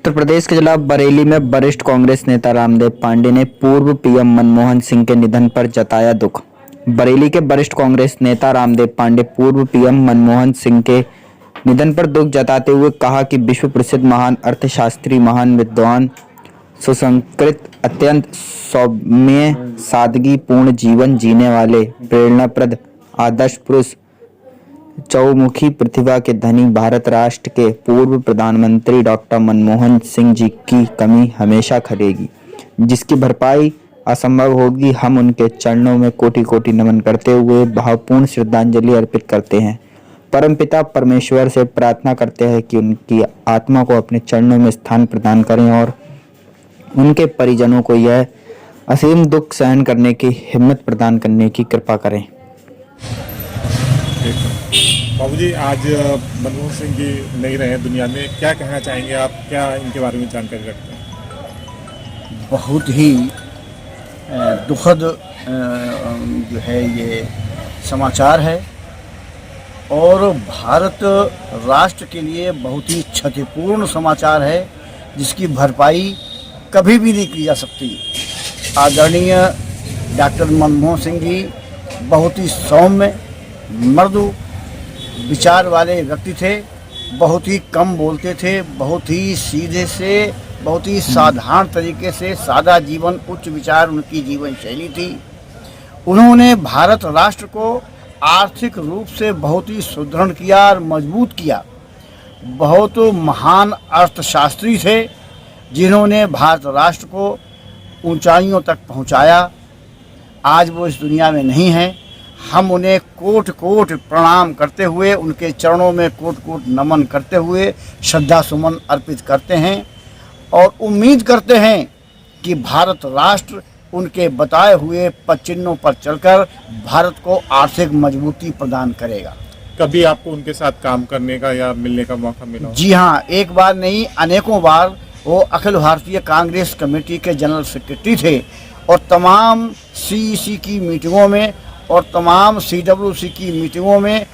उत्तर प्रदेश के जिला बरेली में वरिष्ठ कांग्रेस नेता रामदेव पांडे ने पूर्व पीएम मनमोहन सिंह के निधन पर जताया दुख। बरेली के वरिष्ठ कांग्रेस नेता रामदेव पांडे पूर्व पीएम मनमोहन सिंह के निधन पर दुख जताते हुए कहा कि विश्व प्रसिद्ध महान अर्थशास्त्री, महान विद्वान, सुसंस्कृत, अत्यंत सौम्य, सादगी पूर्ण जीवन जीने वाले, प्रेरणाप्रद, आदर्श पुरुष, चौमुखी प्रतिभा के धनी भारत राष्ट्र के पूर्व प्रधानमंत्री डॉक्टर मनमोहन सिंह जी की कमी हमेशा खलेगी, जिसकी भरपाई असंभव होगी। हम उनके चरणों में कोटि कोटि नमन करते हुए भावपूर्ण श्रद्धांजलि अर्पित करते हैं। परमपिता परमेश्वर से प्रार्थना करते हैं कि उनकी आत्मा को अपने चरणों में स्थान प्रदान करें और उनके परिजनों को यह असीम दुख सहन करने की हिम्मत प्रदान करने की कृपा करें। बाबू जी, आज मनमोहन सिंह जी नहीं रहे दुनिया में, क्या कहना चाहेंगे आप? क्या इनके बारे में जानकारी रखते हैं? बहुत ही दुखद जो है ये समाचार है और भारत राष्ट्र के लिए बहुत ही क्षतिपूर्ण समाचार है, जिसकी भरपाई कभी भी नहीं की जा सकती। आदरणीय डॉक्टर मनमोहन सिंह जी बहुत ही सौम्य, मृदु विचार वाले व्यक्ति थे, बहुत ही कम बोलते थे, बहुत ही सीधे से, बहुत ही साधारण तरीके से, सादा जीवन, उच्च विचार उनकी जीवन शैली थी। उन्होंने भारत राष्ट्र को आर्थिक रूप से बहुत ही सुदृढ़ किया और मजबूत किया। बहुत महान अर्थशास्त्री थे जिन्होंने भारत राष्ट्र को ऊंचाइयों तक पहुंचाया। आज वो इस दुनिया में नहीं हैं। हम उन्हें कोट कोट प्रणाम करते हुए, उनके चरणों में कोट कोट नमन करते हुए श्रद्धा सुमन अर्पित करते हैं और उम्मीद करते हैं कि भारत राष्ट्र उनके बताए हुए पद चिन्हों पर चलकर भारत को आर्थिक मजबूती प्रदान करेगा। कभी आपको उनके साथ काम करने का या मिलने का मौका मिला? जी हाँ, एक बार नहीं, अनेकों बार। वो अखिल भारतीय कांग्रेस कमेटी के जनरल सेक्रेटरी थे और तमाम सीईसी की मीटिंगों में और तमाम सीडब्ल्यूसी की मीटिंगों में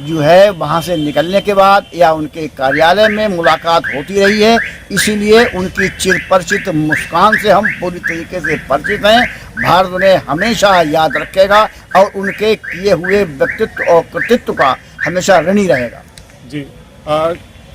जो है वहाँ से निकलने के बाद या उनके कार्यालय में मुलाकात होती रही है। इसीलिए उनकी चिरपरिचित मुस्कान से हम पूरी तरीके से परिचित हैं। भारत उन्हें हमेशा याद रखेगा और उनके किए हुए व्यक्तित्व और कृतित्व का हमेशा ऋणी रहेगा। जी,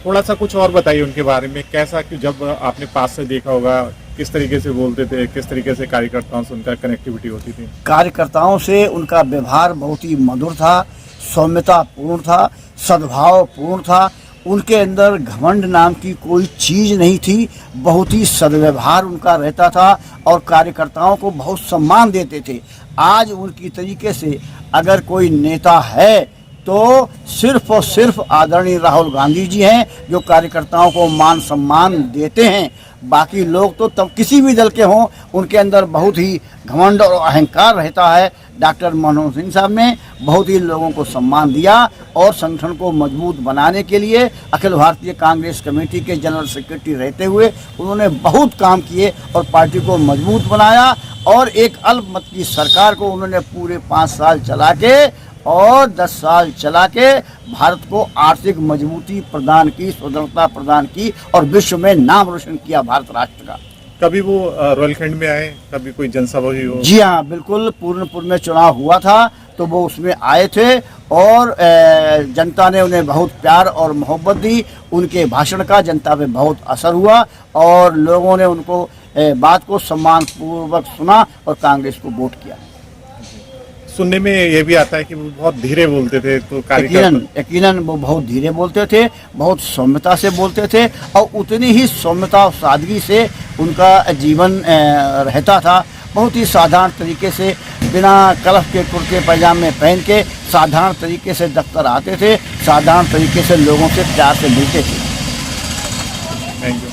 थोड़ा सा कुछ और बताइए उनके बारे में। कैसा कि जब आपने पास से देखा होगा, किस तरीके से बोलते थे, किस तरीके से कार्यकर्ताओं से उनका कनेक्टिविटी होती थी? कार्यकर्ताओं से उनका व्यवहार बहुत ही मधुर था, सौम्यता पूर्ण था, सद्भाव पूर्ण था। उनके अंदर घमंड नाम की कोई चीज़ नहीं थी। बहुत ही सद्व्यवहार उनका रहता था और कार्यकर्ताओं को बहुत सम्मान देते थे। आज उनकी तरीके से अगर कोई नेता है तो सिर्फ और सिर्फ आदरणीय राहुल गांधी जी हैं, जो कार्यकर्ताओं को मान सम्मान देते हैं। बाकी लोग तो तब किसी भी दल के हों, उनके अंदर बहुत ही घमंड और अहंकार रहता है। डॉक्टर मनमोहन सिंह साहब ने बहुत ही लोगों को सम्मान दिया और संगठन को मजबूत बनाने के लिए अखिल भारतीय कांग्रेस कमेटी के जनरल सेक्रेटरी रहते हुए उन्होंने बहुत काम किए और पार्टी को मजबूत बनाया और एक अल्पमत की सरकार को उन्होंने पूरे 5 साल चला के और 10 साल चला के भारत को आर्थिक मजबूती प्रदान की, सुदृढ़ता प्रदान की और विश्व में नाम रोशन किया भारत राष्ट्र का। कभी वो रोहिलखंड में आए, कभी कोई जनसभा हुई हो? जी हाँ, बिल्कुल। पूर्णपुर में चुनाव हुआ था तो वो उसमें आए थे और जनता ने उन्हें बहुत प्यार और मोहब्बत दी। उनके भाषण का जनता पे बहुत असर हुआ और लोगों ने उनको बात को सम्मान पूर्वक सुना और कांग्रेस को वोट किया। सुनने में ये भी आता है कि वो बहुत धीरे बोलते थे, तो यकीनन वो बहुत धीरे बोलते थे, बहुत सौम्यता से बोलते थे और उतनी ही सौम्यता और सादगी से उनका जीवन रहता था। बहुत ही साधारण तरीके से, बिना कलफ के कुर्ते पैजामे पहन के साधारण तरीके से दफ्तर आते थे, साधारण तरीके से लोगों से प्यार से मिलते थे। Thank you.